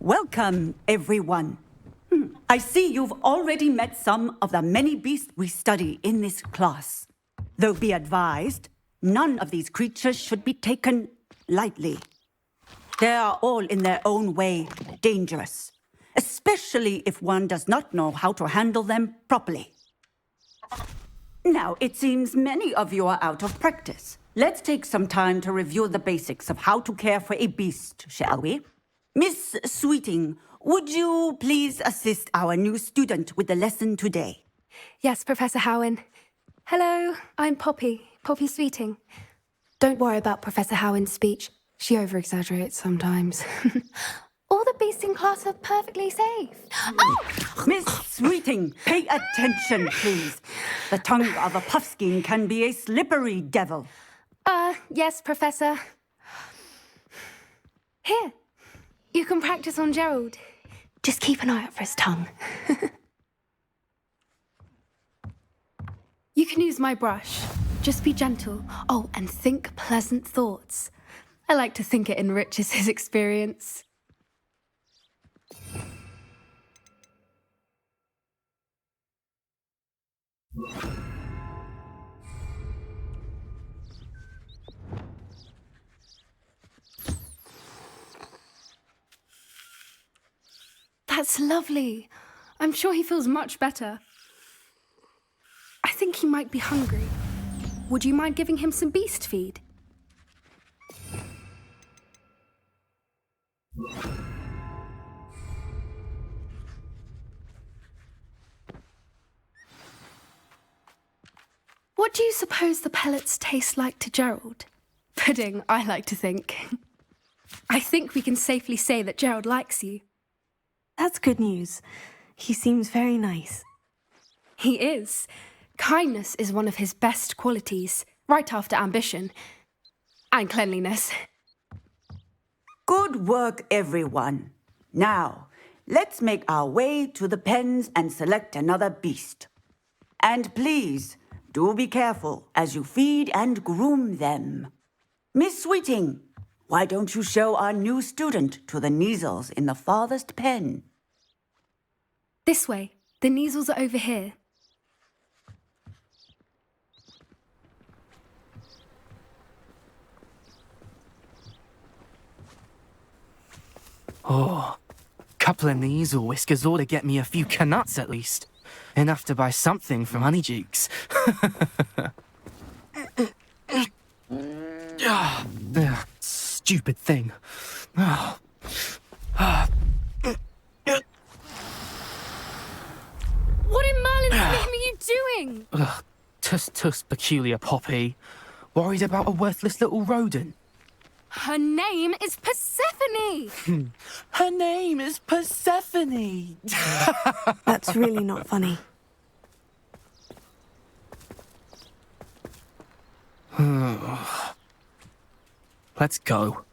Welcome, everyone. I see you've already met some of the many beasts we study in this class. Though be advised, none of these creatures should be taken lightly. They are all in their own way dangerous, especially if one does not know how to handle them properly. Now, it seems many of you are out of practice. Let's take some time to review the basics of how to care for a beast, shall we? Miss Sweeting, would you please assist our new student with the lesson today? Yes, Professor Howen. Hello, I'm Poppy Sweeting. Don't worry about Professor Howen's speech. She over-exaggerates sometimes. All the beasts in class are perfectly safe. Oh! Miss Sweeting, pay attention, please. The tongue of a puffskein can be a slippery devil. Yes, Professor. Here, you can practice on Gerald. Just keep an eye out for his tongue. You can use my brush. Just be gentle. Oh, and think pleasant thoughts. I like to think it enriches his experience. That's lovely. I'm sure he feels much better. I think he might be hungry. Would you mind giving him some beast feed? What do you suppose the pellets taste like to Gerald? Pudding, I like to think. I think we can safely say that Gerald likes you. That's good news. He seems very nice. He is. Kindness is one of his best qualities, right after ambition. And cleanliness. Good work, everyone. Now, let's make our way to the pens and select another beast. And please, do be careful as you feed and groom them. Miss Sweeting, why don't you show our new student to the Neasels in the farthest pen? This way. The Neasels are over here. Oh, couple of Neasel whiskers ought to get me a few canuts at least. Enough to buy something from Honeycheeks. Stupid thing. Oh. What in Merlin's name are you doing? Tuss, peculiar Poppy. Worried about a worthless little rodent. Her name is Persephone! Her name is Persephone! That's really not funny. Let's go.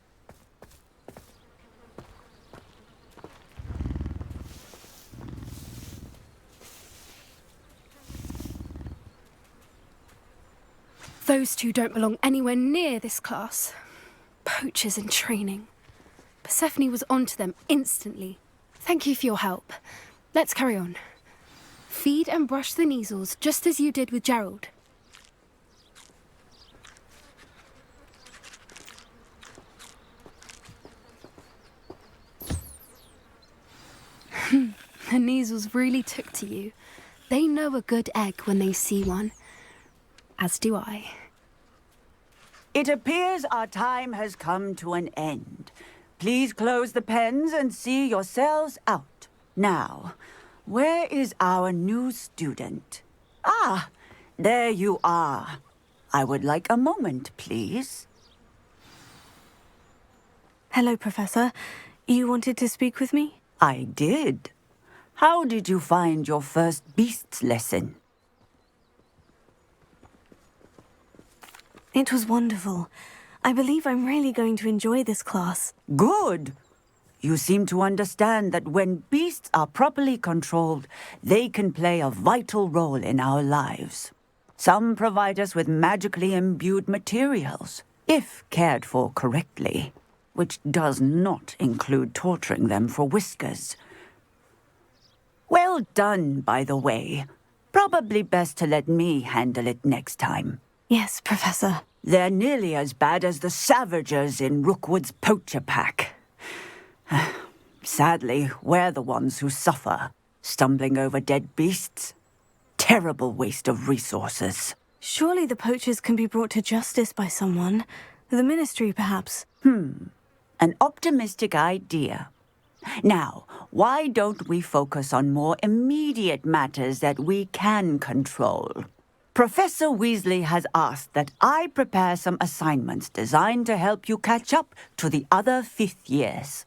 Those two don't belong anywhere near this class. Poachers in training. Persephone was onto them instantly. Thank you for your help. Let's carry on. Feed and brush the Neasels just as you did with Gerald. The Neasels really took to you. They know a good egg when they see one. As do I. It appears our time has come to an end. Please close the pens and see yourselves out. Now, where is our new student? Ah, there you are. I would like a moment, please. Hello, Professor. You wanted to speak with me? I did. How did you find your first beasts lesson? It was wonderful. I believe I'm really going to enjoy this class. Good. You seem to understand that when beasts are properly controlled, they can play a vital role in our lives. Some provide us with magically imbued materials, if cared for correctly. which does not include torturing them for whiskers. Well done, by the way. Probably best to let me handle it next time. Yes, Professor. They're nearly as bad as the Savagers in Rookwood's poacher pack. Sadly, we're the ones who suffer, stumbling over dead beasts. Terrible waste of resources. Surely the poachers can be brought to justice by someone. The Ministry, perhaps. An optimistic idea. Now, why don't we focus on more immediate matters that we can control? Professor Weasley has asked that I prepare some assignments designed to help you catch up to the other fifth years.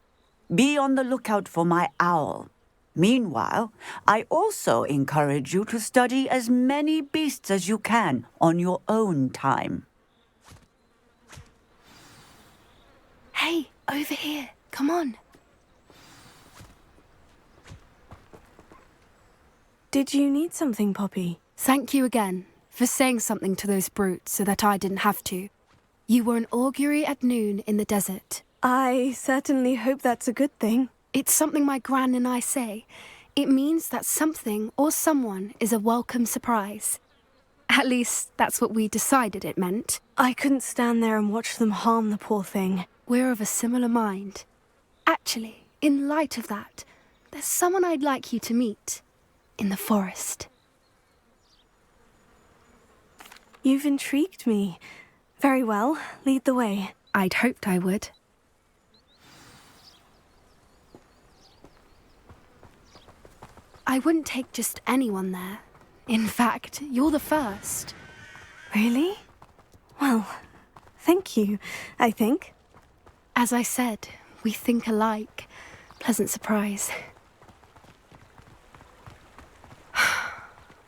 Be on the lookout for my owl. Meanwhile, I also encourage you to study as many beasts as you can on your own time. Hey, over here. Come on. Did you need something, Poppy? Thank you again for saying something to those brutes so that I didn't have to. You were an augury at noon in the desert. I certainly hope that's a good thing. It's something my gran and I say. It means that something or someone is a welcome surprise. At least, that's what we decided it meant. I couldn't stand there and watch them harm the poor thing. We're of a similar mind. Actually, in light of that, there's someone I'd like you to meet. In the forest. You've intrigued me. Very well, lead the way. I'd hoped I would. I wouldn't take just anyone there. In fact, you're the first. Really? Well, thank you, I think. As I said, we think alike. Pleasant surprise.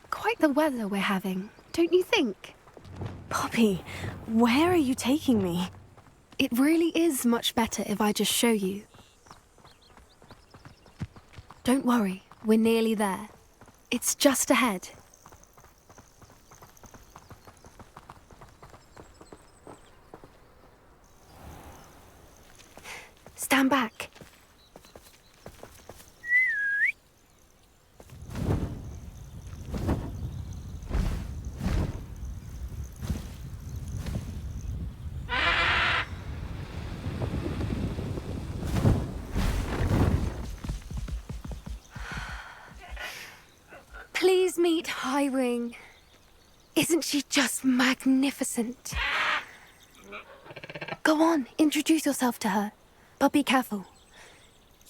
Quite the weather we're having, don't you think? Poppy, where are you taking me? It really is much better if I just show you. Don't worry, we're nearly there. It's just ahead. Stand back. Please meet Highwing. Isn't she just magnificent? Go on, introduce yourself to her. But be careful.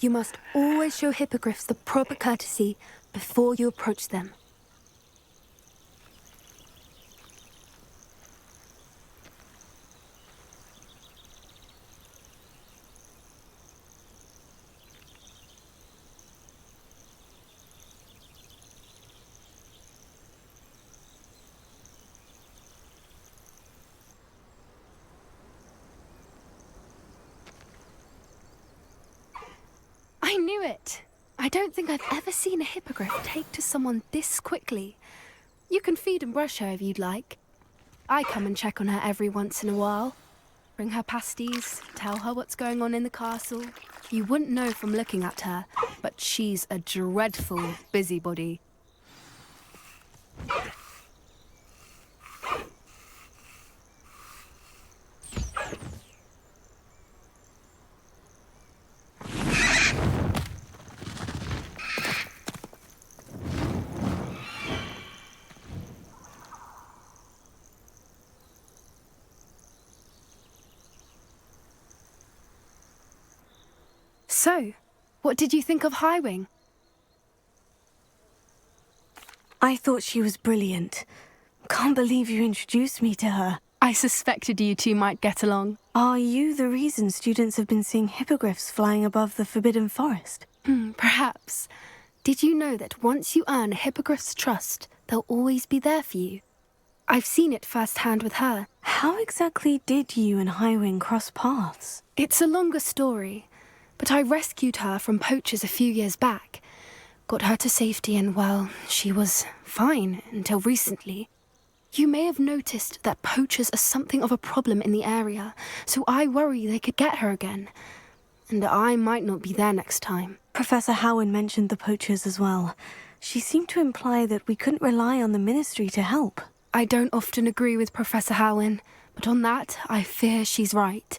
You must always show hippogriffs the proper courtesy before you approach them. I knew it! I don't think I've ever seen a hippogriff take to someone this quickly. You can feed and brush her if you'd like. I come and check on her every once in a while. Bring her pasties, tell her what's going on in the castle. You wouldn't know from looking at her, but she's a dreadful busybody. So, what did you think of Highwing? I thought she was brilliant. Can't believe you introduced me to her. I suspected you two might get along. Are you the reason students have been seeing hippogriffs flying above the Forbidden Forest? Perhaps. Did you know that once you earn a hippogriff's trust, they'll always be there for you? I've seen it firsthand with her. How exactly did you and Highwing cross paths? It's a longer story, but I rescued her from poachers a few years back. Got her to safety and, well, she was fine until recently. You may have noticed that poachers are something of a problem in the area, so I worry they could get her again. And I might not be there next time. Professor Howin mentioned the poachers as well. She seemed to imply that we couldn't rely on the Ministry to help. I don't often agree with Professor Howin, but on that, I fear she's right.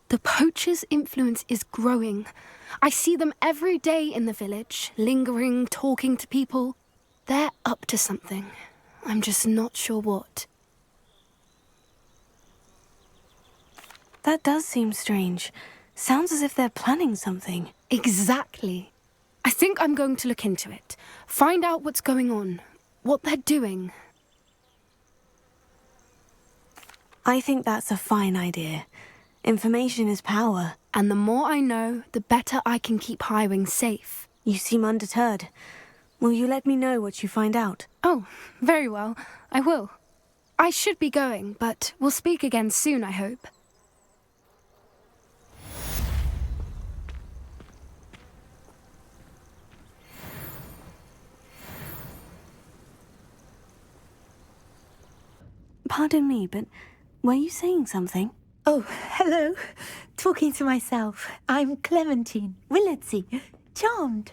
The poachers' influence is growing. I see them every day in the village, lingering, talking to people. They're up to something. I'm just not sure what. That does seem strange. Sounds as if they're planning something. Exactly. I think I'm going to look into it. Find out what's going on, what they're doing. I think that's a fine idea. Information is power. And the more I know, the better I can keep Highwing safe. You seem undeterred. Will you let me know what you find out? Oh, very well. I will. I should be going, but we'll speak again soon, I hope. Pardon me, but were you saying something? Oh, hello. Talking to myself. I'm Clementine Willardsey. Charmed.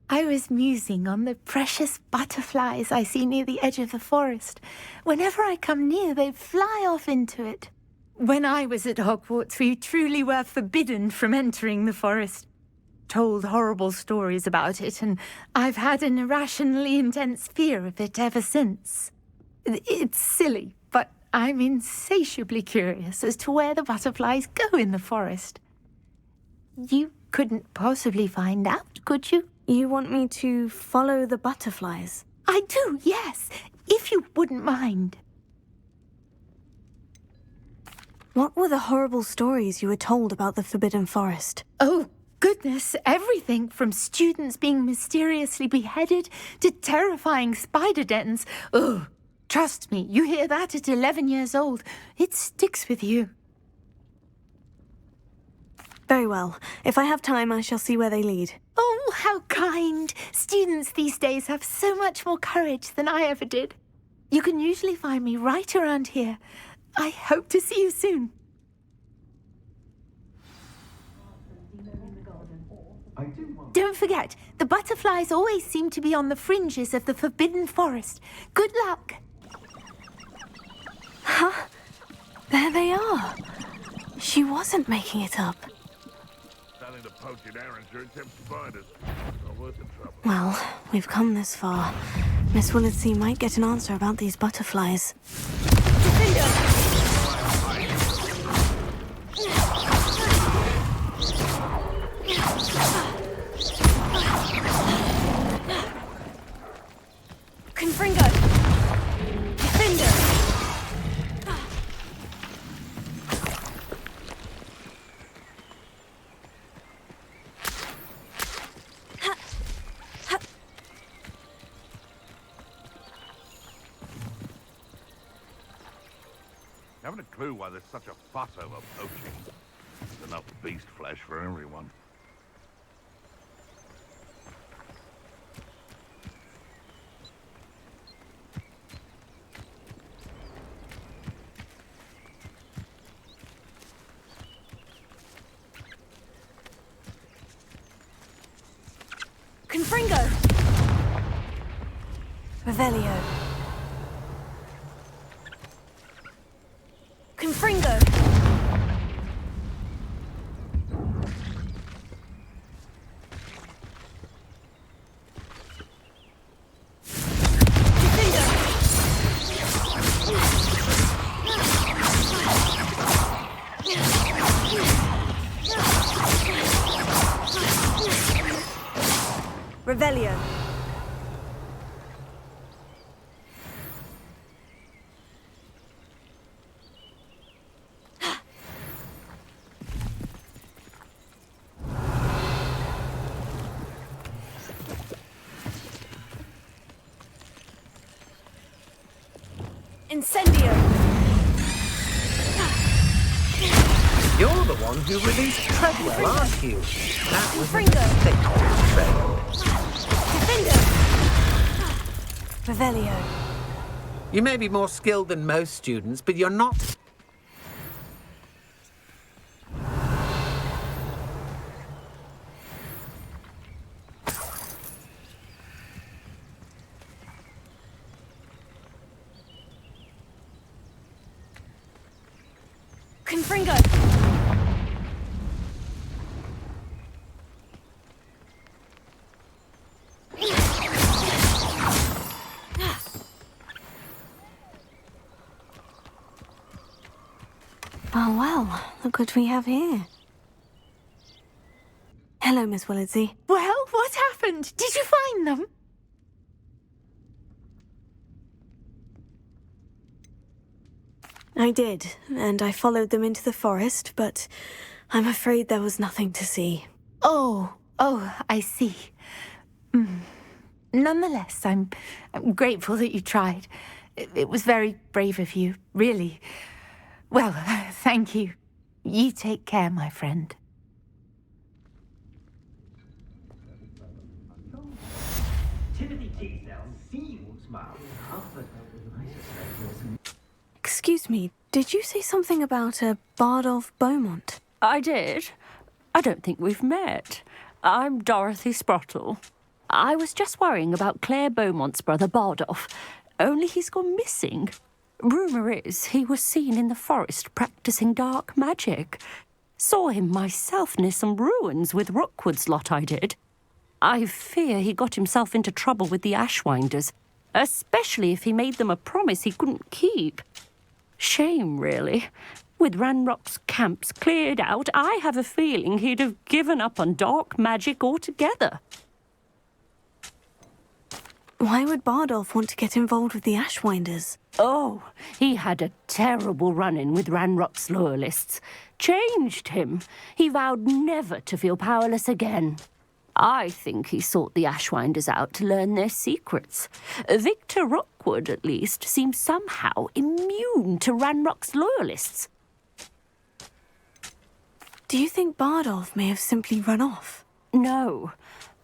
I was musing on the precious butterflies I see near the edge of the forest. Whenever I come near, they fly off into it. When I was at Hogwarts, we truly were forbidden from entering the forest. Told horrible stories about it, and I've had an irrationally intense fear of it ever since. It's silly, but I'm insatiably curious as to where the butterflies go in the forest. You couldn't possibly find out, could you? You want me to follow the butterflies? I do, yes, if you wouldn't mind. What were the horrible stories you were told about the Forbidden Forest? Oh, goodness, everything from students being mysteriously beheaded to terrifying spider dens. Ugh. Trust me, you hear that at 11 years old. It sticks with you. Very well. If I have time, I shall see where they lead. Oh, how kind. Students these days have so much more courage than I ever did. You can usually find me right around here. I hope to see you soon. Don't forget, the butterflies always seem to be on the fringes of the Forbidden Forest. Good luck. Huh? There they are. She wasn't making it up. Selling the poaching errands are them spiders. Not worth the trouble. Well, we've come this far. Miss Willardsey might get an answer about these butterflies. Confringo! Defender! Haven't a clue why there's such a fuss over poaching. There's enough beast flesh for everyone. Confringo! Revelio. Confringo! Revelio. Incendio! You're the one who released Treadwell, aren't you? That was a Confringo! mistake, Tread. Defender! Revelio. You may be more skilled than most students, but you're not... Confringo! Oh, well, look what we have here. Hello, Miss Willardsey. Well, what happened? Did you find them? I did, and I followed them into the forest, but I'm afraid there was nothing to see. Oh, I see. Nonetheless, I'm grateful that you tried. It was very brave of you, really. Well, thank you. You take care, my friend. Excuse me, did you say something about a Bardolph Beaumont? I did. I don't think we've met. I'm Dorothy Sprottle. I was just worrying about Claire Beaumont's brother Bardolph, only he's gone missing. Rumour is he was seen in the forest practising dark magic. Saw him myself near some ruins with Rookwood's lot, I did. I fear he got himself into trouble with the Ashwinders, especially if he made them a promise he couldn't keep. Shame, really. With Ranrock's camps cleared out, I have a feeling he'd have given up on dark magic altogether. Why would Bardolph want to get involved with the Ashwinders? Oh, he had a terrible run-in with Ranrock's loyalists. Changed him. He vowed never to feel powerless again. I think he sought the Ashwinders out to learn their secrets. Victor Rookwood, at least, seems somehow immune to Ranrock's loyalists. Do you think Bardolph may have simply run off? No.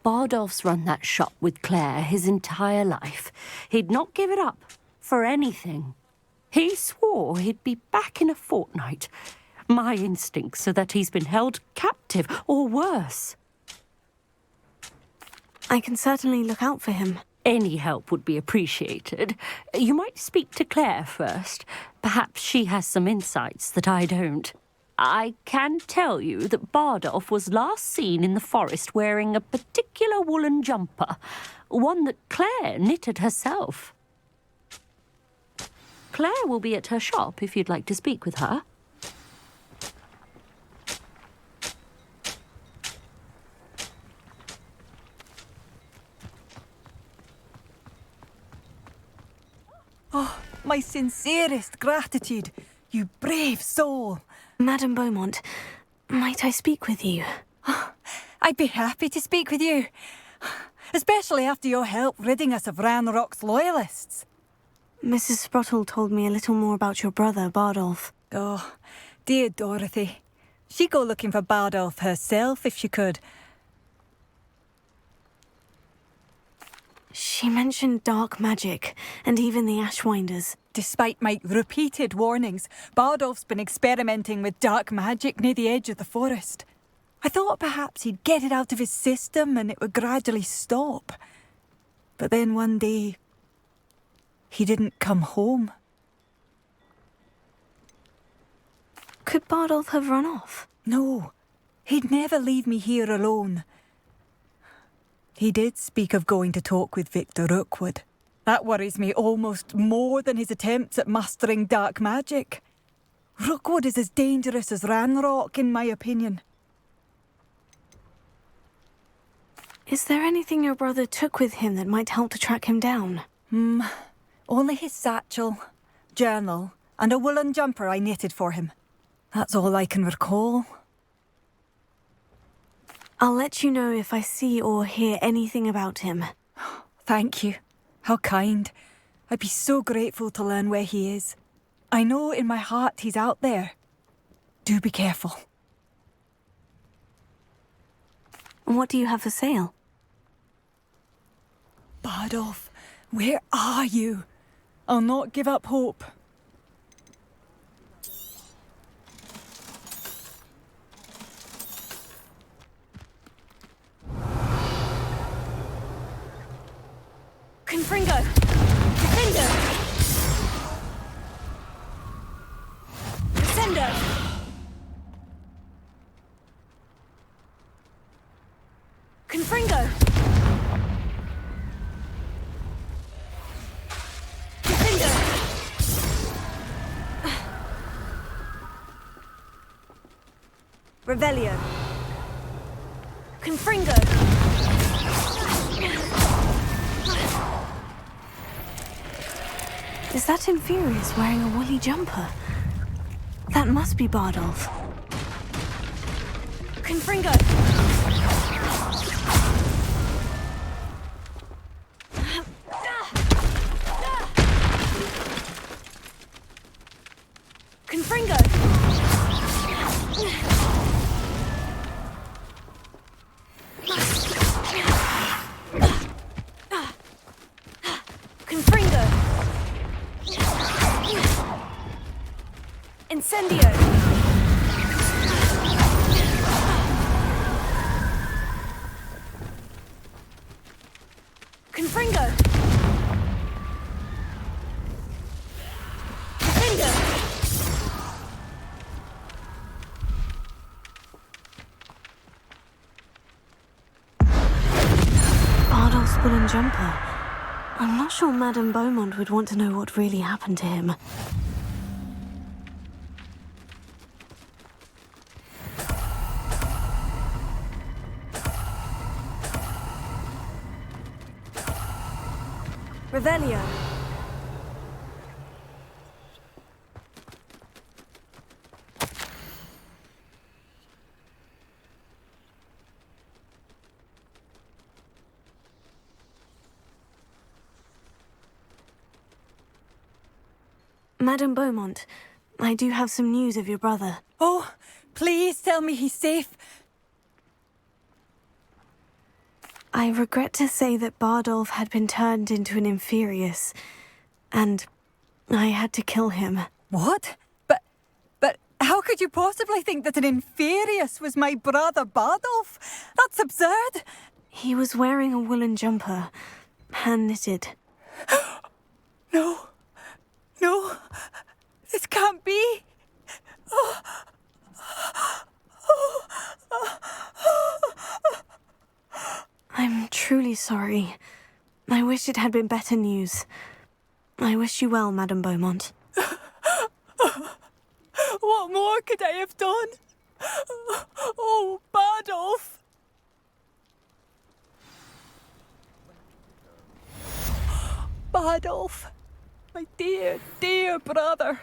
Bardolph's run that shop with Claire his entire life. He'd not give it up for anything. He swore he'd be back in a fortnight. My instincts are that he's been held captive, or worse. I can certainly look out for him. Any help would be appreciated. You might speak to Claire first. Perhaps she has some insights that I don't. I can tell you that Bardolph was last seen in the forest wearing a particular woolen jumper, one that Claire knitted herself. Claire will be at her shop if you'd like to speak with her. Oh, my sincerest gratitude, you brave soul. Madame Beaumont, might I speak with you? Oh, I'd be happy to speak with you, especially after your help ridding us of Ranrock's loyalists. Mrs. Sprottle told me a little more about your brother, Bardolph. Oh, dear Dorothy. She'd go looking for Bardolph herself if she could. She mentioned dark magic, and even the Ashwinders. Despite my repeated warnings, Bardolph's been experimenting with dark magic near the edge of the forest. I thought perhaps he'd get it out of his system and it would gradually stop. But then one day, he didn't come home. Could Bardolph have run off? No, he'd never leave me here alone. He did speak of going to talk with Victor Rookwood. That worries me almost more than his attempts at mastering dark magic. Rookwood is as dangerous as Ranrock, in my opinion. Is there anything your brother took with him that might help to track him down? Only his satchel, journal, and a woolen jumper I knitted for him. That's all I can recall. I'll let you know if I see or hear anything about him. Thank you. How kind. I'd be so grateful to learn where he is. I know in my heart he's out there. Do be careful. What do you have for sale? Bardolph, where are you? I'll not give up hope. Confringo! Defendo! Descendo! Confringo! Defendo! Revelio! Confringo! Is that Infurious wearing a woolly jumper? That must be Bardolph. Confringo! Confringo! Confringo! Incendio! Confringo! Defendo! Bardolph's woolen jumper. I'm not sure Madame Beaumont would want to know what really happened to him. Revelio! Madame Beaumont, I do have some news of your brother. Oh, please tell me he's safe. I regret to say that Bardolph had been turned into an Infurious, and I had to kill him. What? But how could you possibly think that an Infurious was my brother Bardolph? That's absurd. He was wearing a woolen jumper, hand-knitted. No, this can't be. I'm truly sorry. I wish it had been better news. I wish you well, Madame Beaumont. What more could I have done? Oh, Bardolph! Bardolph, my dear, dear brother.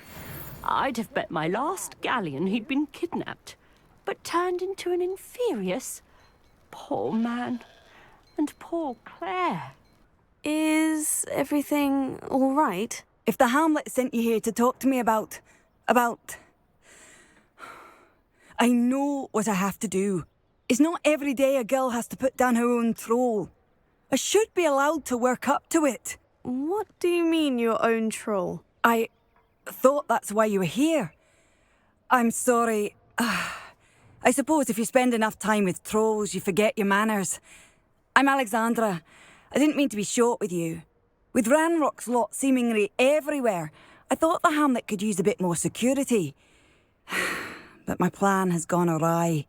I'd have bet my last galleon he'd been kidnapped, but turned into an Infurious. Poor man. And poor Claire. Is everything all right? If the Hamlet sent you here to talk to me about... I know what I have to do. It's not every day a girl has to put down her own troll. I should be allowed to work up to it. What do you mean, your own troll? I thought that's why you were here. I'm sorry. I suppose if you spend enough time with trolls, you forget your manners. I'm Alexandra. I didn't mean to be short with you. With Ranrock's lot seemingly everywhere, I thought the Hamlet could use a bit more security. But my plan has gone awry.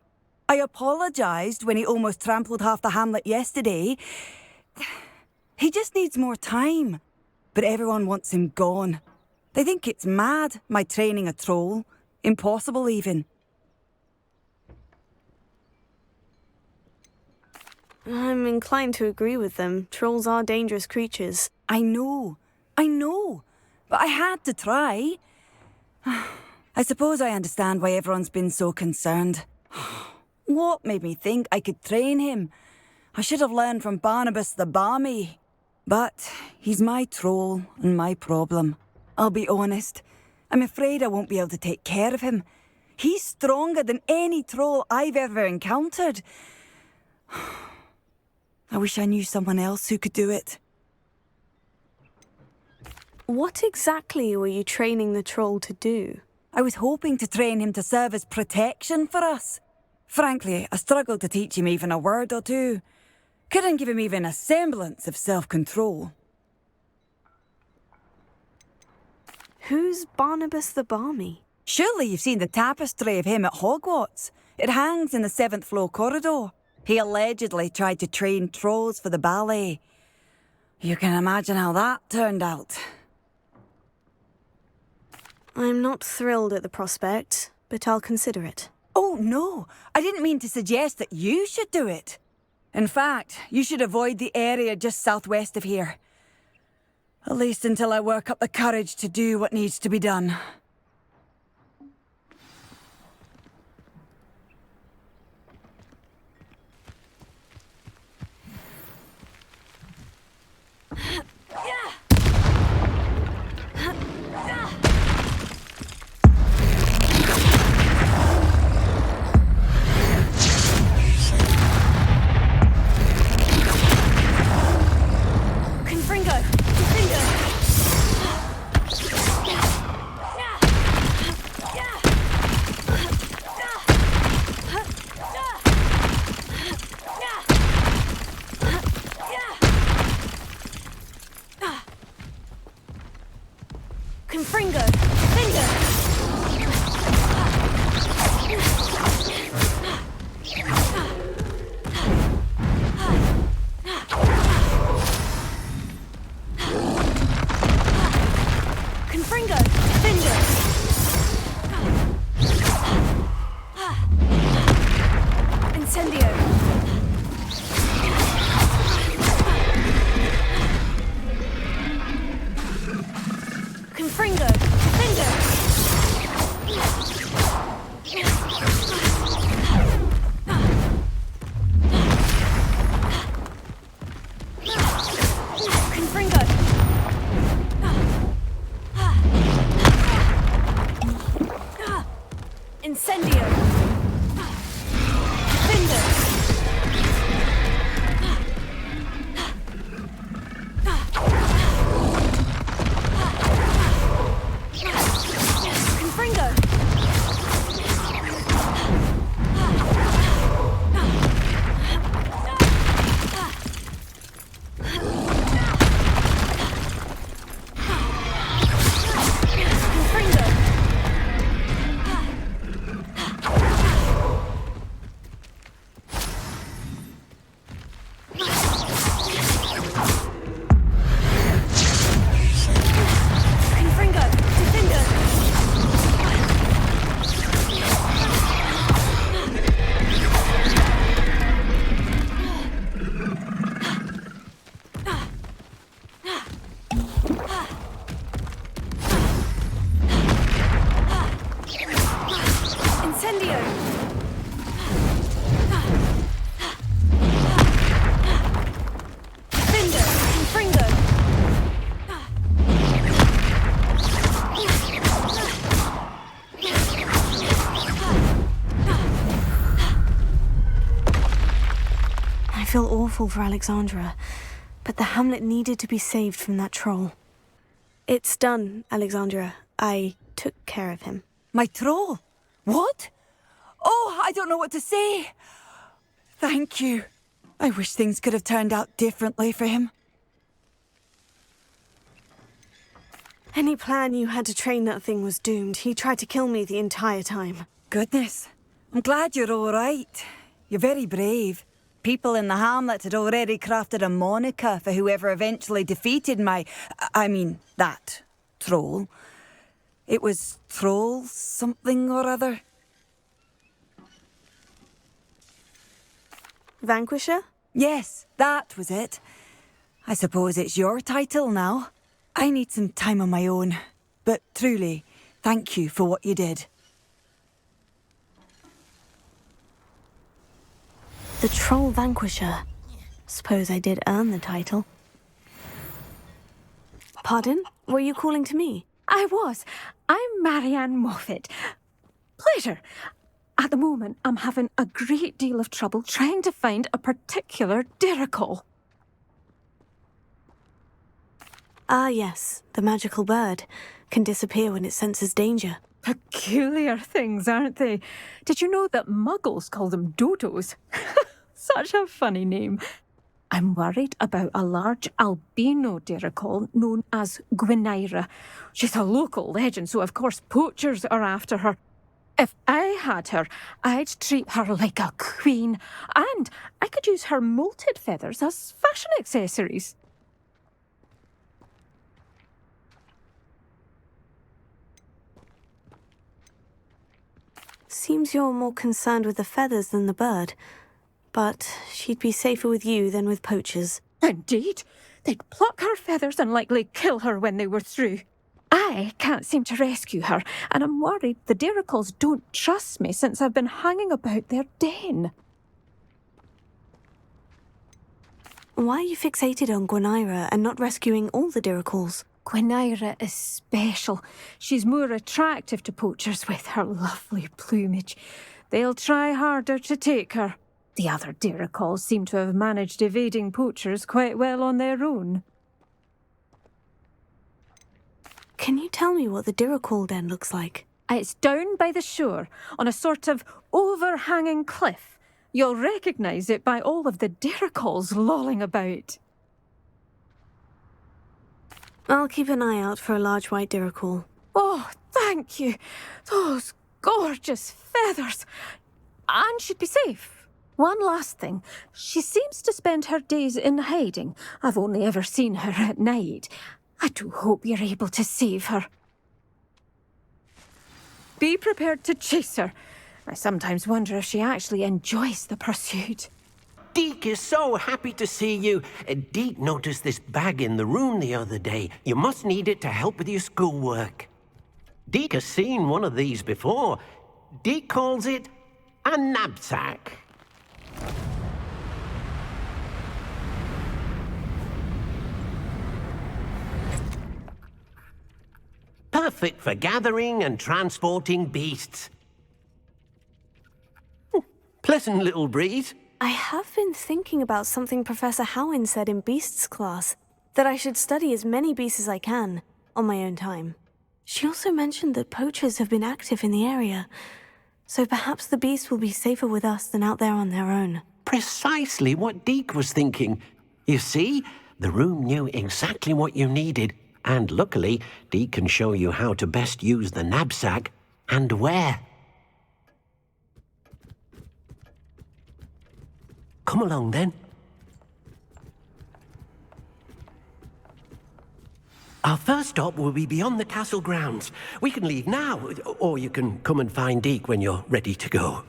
I apologised when he almost trampled half the Hamlet yesterday. He just needs more time. But everyone wants him gone. They think it's mad, my training a troll. Impossible, even. I'm inclined to agree with them. Trolls are dangerous creatures. I know. But I had to try. I suppose I understand why everyone's been so concerned. What made me think I could train him? I should have learned from Barnabas the Barmy. But he's my troll and my problem. I'll be honest. I'm afraid I won't be able to take care of him. He's stronger than any troll I've ever encountered. I wish I knew someone else who could do it. What exactly were you training the troll to do? I was hoping to train him to serve as protection for us. Frankly, I struggled to teach him even a word or two. Couldn't give him even a semblance of self-control. Who's Barnabas the Balmy? Surely you've seen the tapestry of him at Hogwarts. It hangs in the 7th floor corridor. He allegedly tried to train trolls for the ballet. You can imagine how that turned out. I'm not thrilled at the prospect, but I'll consider it. Oh, no. I didn't mean to suggest that you should do it. In fact, you should avoid the area just southwest of here. At least until I work up the courage to do what needs to be done. I feel awful for Alexandra, but the hamlet needed to be saved from that troll. It's done, Alexandra. I took care of him. My troll? What? Oh, I don't know what to say. Thank you. I wish things could have turned out differently for him. Any plan you had to train that thing was doomed. He tried to kill me the entire time. Goodness. I'm glad you're all right. You're very brave. People in the hamlet had already crafted a moniker for whoever eventually defeated that troll. It was Troll something or other. Vanquisher? Yes, that was it. I suppose it's your title now. I need some time on my own. But truly, thank you for what you did. The Troll Vanquisher. Suppose I did earn the title. Pardon? Were you calling to me? I was. I'm Marianne Moffat. Pleasure. At the moment, I'm having a great deal of trouble trying to find a particular Dirical. Ah, yes, the magical bird can disappear when it senses danger. Peculiar things, aren't they? Did you know that muggles call them dodos? Such a funny name. I'm worried about a large albino Dirical known as Gvineyra. She's a local legend, so of course poachers are after her. If I had her, I'd treat her like a queen, and I could use her molted feathers as fashion accessories. Seems you're more concerned with the feathers than the bird. But she'd be safer with you than with poachers. Indeed. They'd pluck her feathers and likely kill her when they were through. I can't seem to rescue her, and I'm worried the Diricals don't trust me since I've been hanging about their den. Why are you fixated on Gvineyra and not rescuing all the Diricals? Gvineyra is special. She's more attractive to poachers with her lovely plumage. They'll try harder to take her. The other Diricals seem to have managed evading poachers quite well on their own. Can you tell me what the Dirical den looks like? It's down by the shore, on a sort of overhanging cliff. You'll recognise it by all of the Diricals lolling about. I'll keep an eye out for a large white Dirical. Oh, thank you. Those gorgeous feathers. And she'd be safe. One last thing. She seems to spend her days in hiding. I've only ever seen her at night. I do hope you're able to save her. Be prepared to chase her. I sometimes wonder if she actually enjoys the pursuit. Deke is so happy to see you. Deke noticed this bag in the room the other day. You must need it to help with your schoolwork. Deke has seen one of these before. Deke calls it a knapsack. Perfect for gathering and transporting beasts. Pleasant little breeze. I have been thinking about something Professor Howin said in Beasts class, that I should study as many beasts as I can, on my own time. She also mentioned that poachers have been active in the area, so perhaps the beasts will be safer with us than out there on their own. Precisely what Deke was thinking. You see, the room knew exactly what you needed, and luckily, Deke can show you how to best use the knapsack and where. Come along, then. Our first stop will be beyond the castle grounds. We can leave now, or you can come and find Deke when you're ready to go.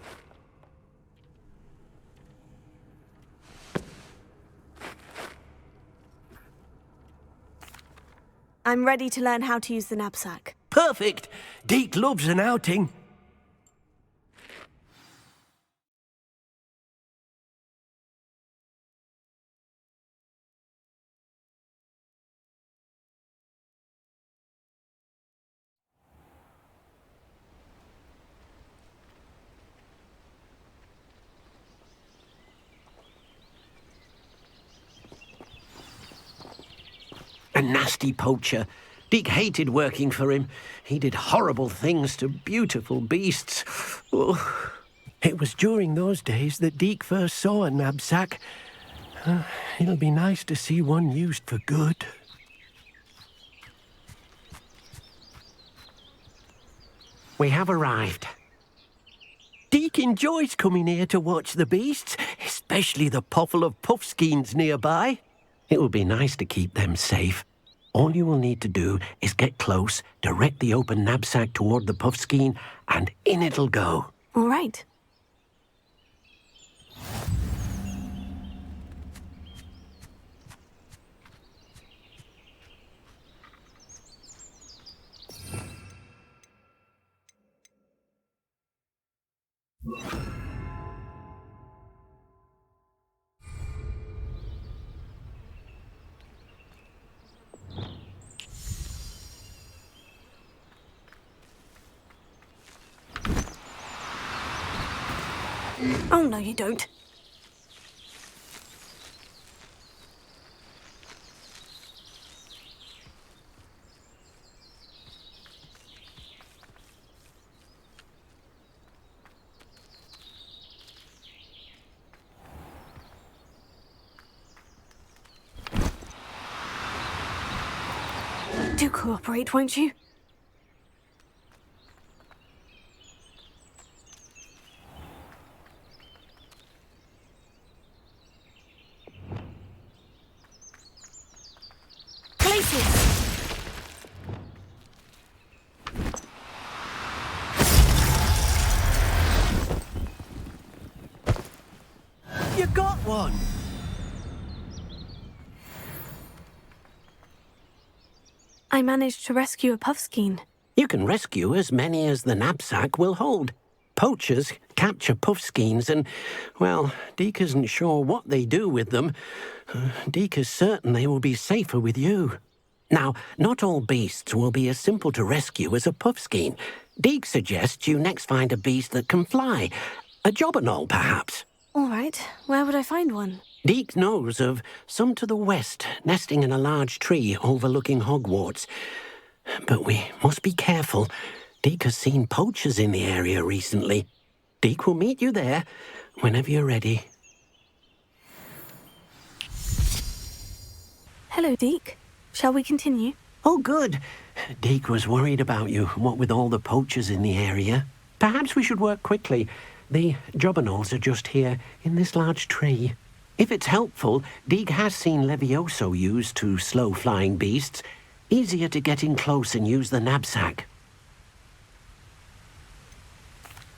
I'm ready to learn how to use the knapsack. Perfect! Deke loves an outing. A nasty poacher. Deke hated working for him. He did horrible things to beautiful beasts. Oh. It was during those days that Deke first saw a knapsack. It'll be nice to see one used for good. We have arrived. Deke enjoys coming here to watch the beasts, especially the puffle of puffskeins nearby. It will be nice to keep them safe. All you will need to do is get close, direct the open knapsack toward the puffskein, and in it'll go. All right. Oh, no, you don't. Do cooperate, won't you? You got one! I managed to rescue a puffskein. You can rescue as many as the knapsack will hold. Poachers capture puffskeins and, well, Deke isn't sure what they do with them. Deke is certain they will be safer with you. Now, not all beasts will be as simple to rescue as a puffskein. Deke suggests you next find a beast that can fly. A jobberknoll, perhaps. All right, where would I find one? Deke knows of some to the west, nesting in a large tree overlooking Hogwarts. But we must be careful. Deke has seen poachers in the area recently. Deke will meet you there whenever you're ready. Hello, Deke. Shall we continue? Oh, good. Deke was worried about you, what with all the poachers in the area. Perhaps we should work quickly. The jobberknolls are just here, in this large tree. If it's helpful, Deke has seen Levioso used to slow flying beasts. Easier to get in close and use the knapsack.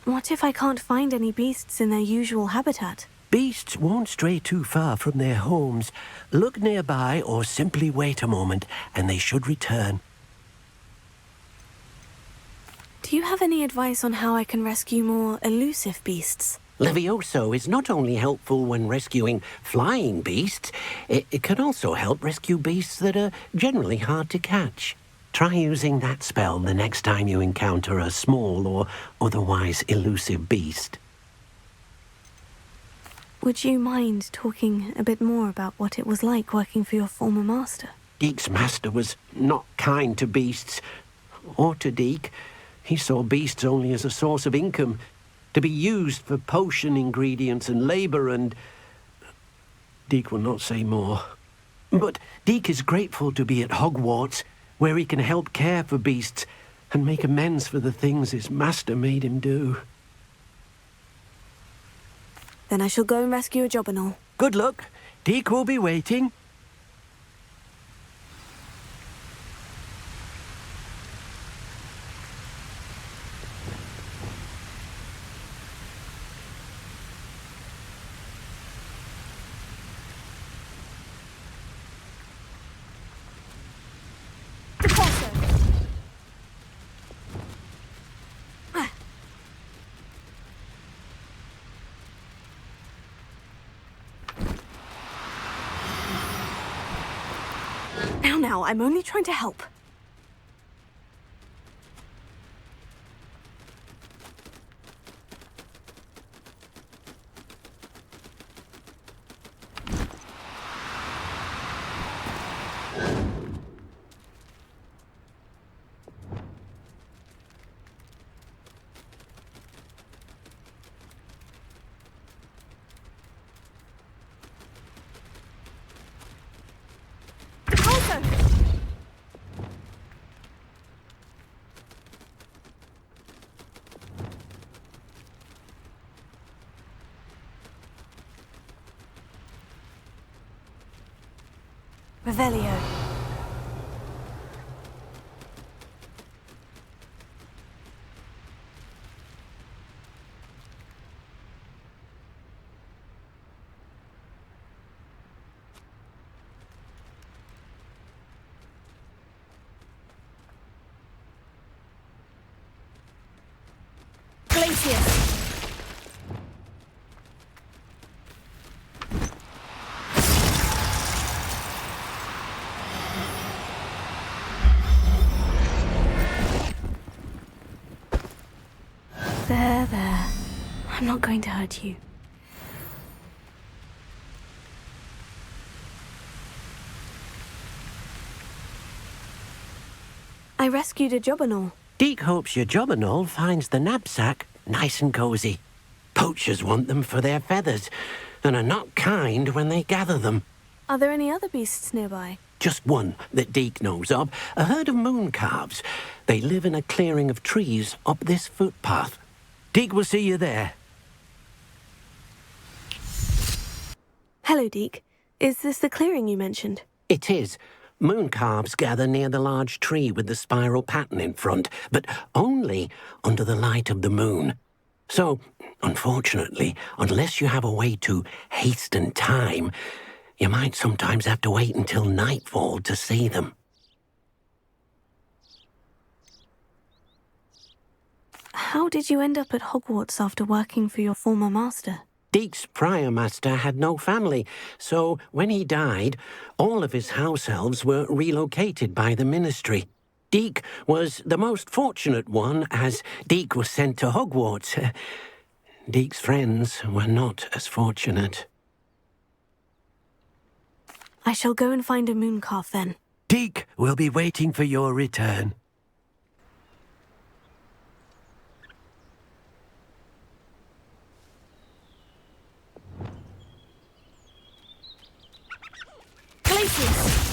What if I can't find any beasts in their usual habitat? Beasts won't stray too far from their homes. Look nearby or simply wait a moment, and they should return. Do you have any advice on how I can rescue more elusive beasts? Levioso is not only helpful when rescuing flying beasts, it can also help rescue beasts that are generally hard to catch. Try using that spell the next time you encounter a small or otherwise elusive beast. Would you mind talking a bit more about what it was like working for your former master? Deke's master was not kind to beasts, or to Deke. He saw beasts only as a source of income, to be used for potion ingredients and labour and... Deke will not say more. But Deke is grateful to be at Hogwarts, where he can help care for beasts and make amends for the things his master made him do. Then I shall go and rescue a jobberknoll. Good luck. Deke will be waiting. Now, I'm only trying to help. Revelio. There. I'm not going to hurt you. I rescued a jobberknoll. Deke hopes your jobberknoll finds the knapsack nice and cosy. Poachers want them for their feathers and are not kind when they gather them. Are there any other beasts nearby? Just one that Deke knows of. A herd of moon calves. They live in a clearing of trees up this footpath. Deke will see you there. Hello, Deke. Is this the clearing you mentioned? It is. Moon calves gather near the large tree with the spiral pattern in front, but only under the light of the moon. So, unfortunately, unless you have a way to hasten time, you might sometimes have to wait until nightfall to see them. How did you end up at Hogwarts after working for your former master? Deke's prior master had no family, so when he died, all of his house elves were relocated by the ministry. Deke was the most fortunate one, as Deke was sent to Hogwarts. Deke's friends were not as fortunate. I shall go and find a moon calf then. Deke will be waiting for your return. Places!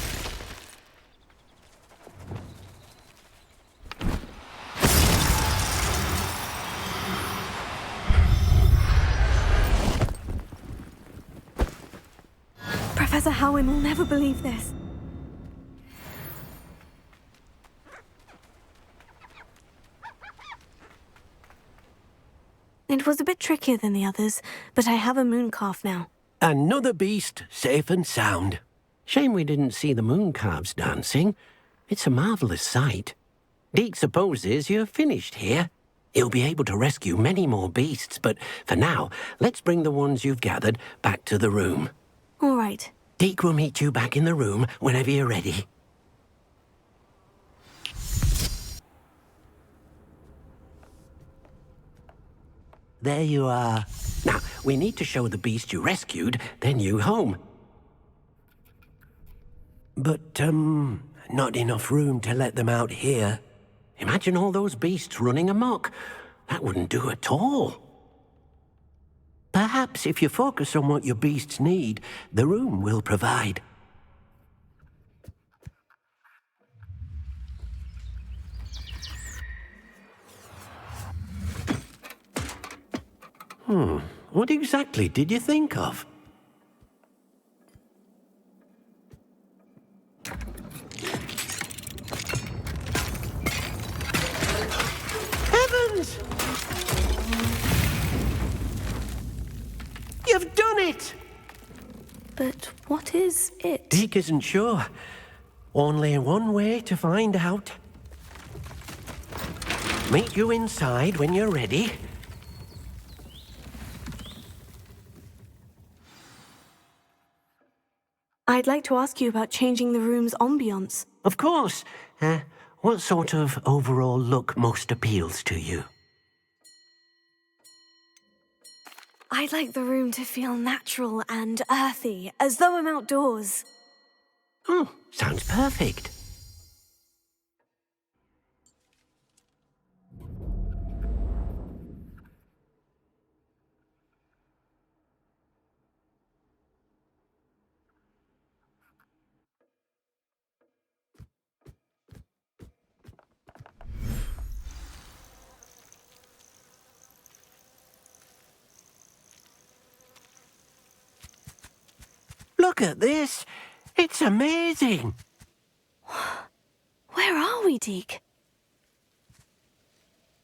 Professor Howin will never believe this. It was a bit trickier than the others, but I have a moon calf now. Another beast, safe and sound. Shame we didn't see the moon calves dancing. It's a marvellous sight. Deke supposes you're finished here. He'll be able to rescue many more beasts, but for now, let's bring the ones you've gathered back to the room. All right. Deke will meet you back in the room whenever you're ready. There you are. Now, we need to show the beast you rescued their new home. But, not enough room to let them out here. Imagine all those beasts running amok. That wouldn't do at all. Perhaps if you focus on what your beasts need, the room will provide. What exactly did you think of? Heavens! You've done it! But what is it? Deke isn't sure. Only one way to find out. Meet you inside when you're ready. I'd like to ask you about changing the room's ambience. Of course. What sort of overall look most appeals to you? I'd like the room to feel natural and earthy, as though I'm outdoors. Oh, sounds perfect. Look at this. It's amazing. Where are we, Deke?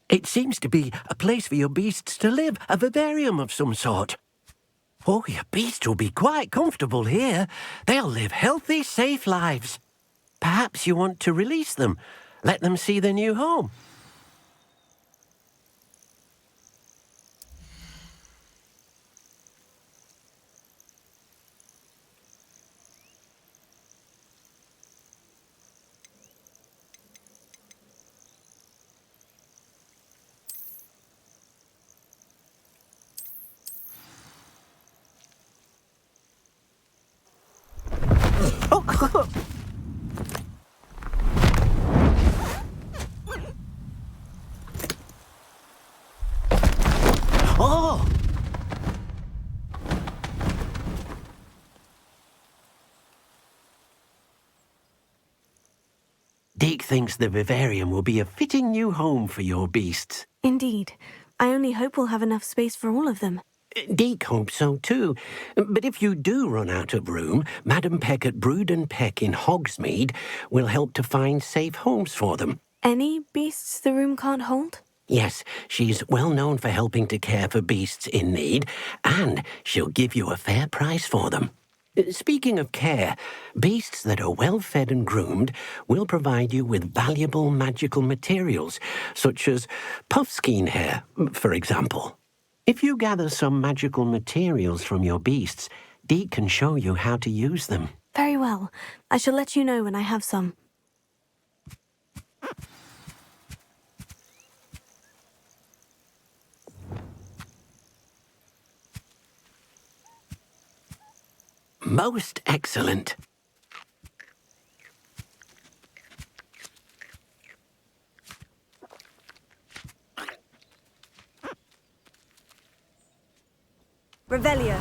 It seems to be a place for your beasts to live, a vivarium of some sort. Oh, your beasts will be quite comfortable here. They'll live healthy, safe lives. Perhaps you want to release them, let them see their new home. Deke thinks the vivarium will be a fitting new home for your beasts. Indeed. I only hope we'll have enough space for all of them. Deke hopes so too. But if you do run out of room, Madam Peck at Brood and Peck in Hogsmeade will help to find safe homes for them. Any beasts the room can't hold? Yes, she's well known for helping to care for beasts in need, and she'll give you a fair price for them. Speaking of care, beasts that are well fed and groomed will provide you with valuable magical materials, such as puffskein hair, for example. If you gather some magical materials from your beasts, Deke can show you how to use them. Very well. I shall let you know when I have some. Most excellent. Revelio.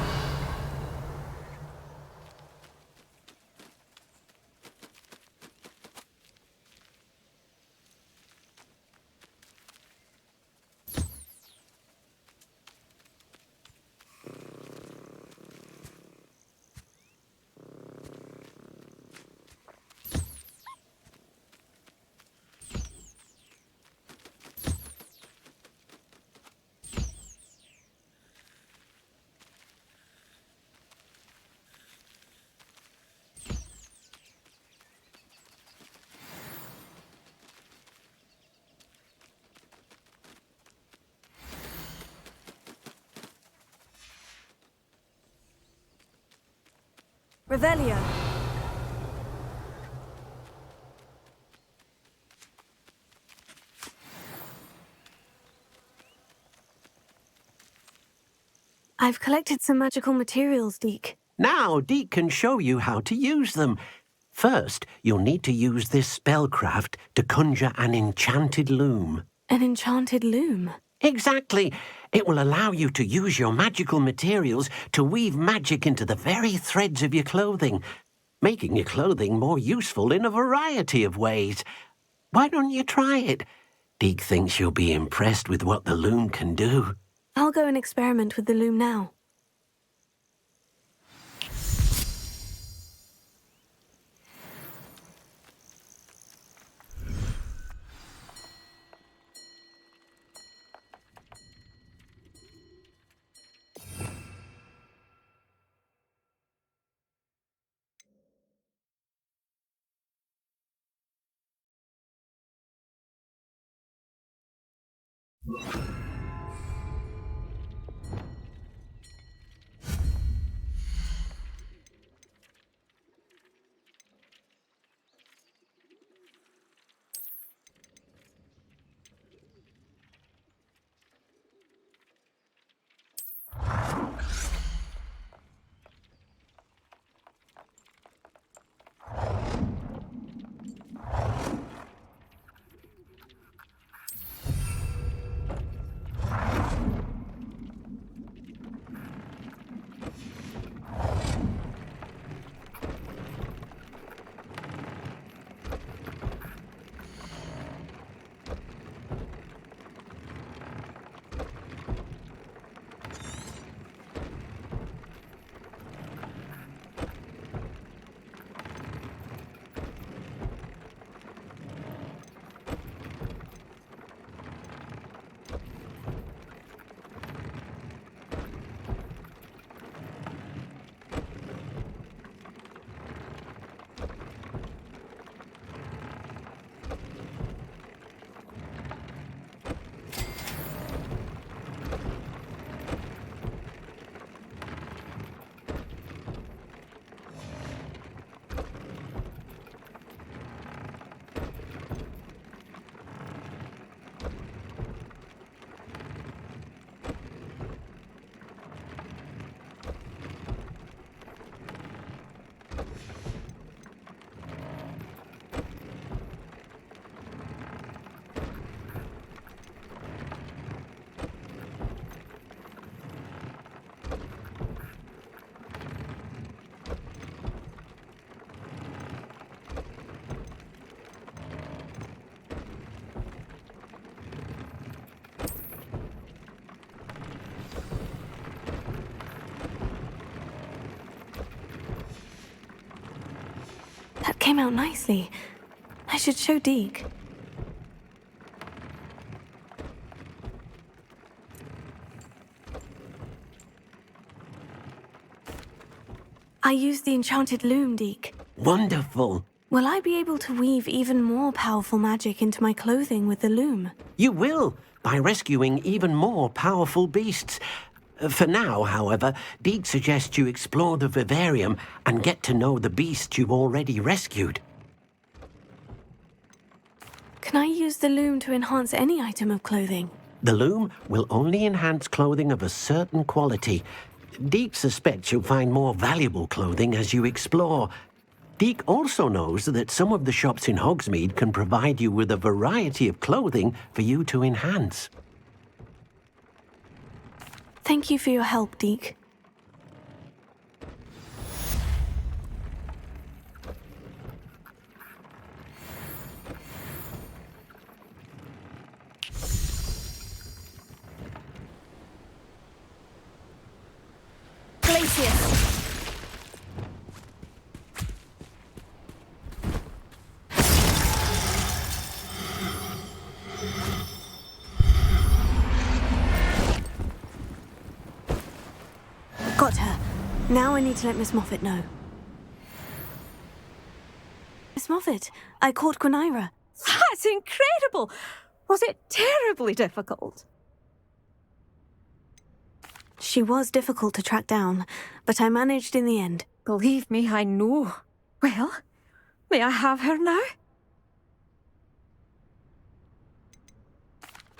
Revelio. I've collected some magical materials, Deke. Now Deke can show you how to use them. First, you'll need to use this spellcraft to conjure an enchanted loom. An enchanted loom? Exactly. It will allow you to use your magical materials to weave magic into the very threads of your clothing, making your clothing more useful in a variety of ways. Why don't you try it? Deke thinks you'll be impressed with what the loom can do. I'll go and experiment with the loom now. came out nicely. I should show Deke. I used the enchanted loom, Deke. Wonderful. Will I be able to weave even more powerful magic into my clothing with the loom? You will, by rescuing even more powerful beasts. For now, however, Deke suggests you explore the vivarium and get to know the beasts you've already rescued. Can I use the loom to enhance any item of clothing? The loom will only enhance clothing of a certain quality. Deke suspects you'll find more valuable clothing as you explore. Deke also knows that some of the shops in Hogsmeade can provide you with a variety of clothing for you to enhance. Thank you for your help, Deke. Got her. Now I need to let Miss Moffat know. Miss Moffat, I caught Gwyneyra. That's incredible! Was it terribly difficult? She was difficult to track down, but I managed in the end. Believe me, I know. Well, may I have her now?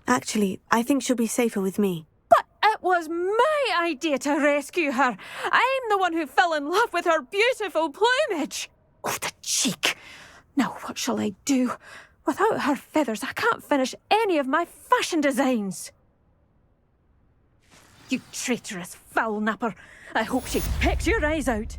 Actually, I think she'll be safer with me. But it was my idea to rescue her. I'm the one who fell in love with her beautiful plumage. Oh, the cheek. Now what shall I do? Without her feathers, I can't finish any of my fashion designs. You traitorous foul napper. I hope she pecks your eyes out.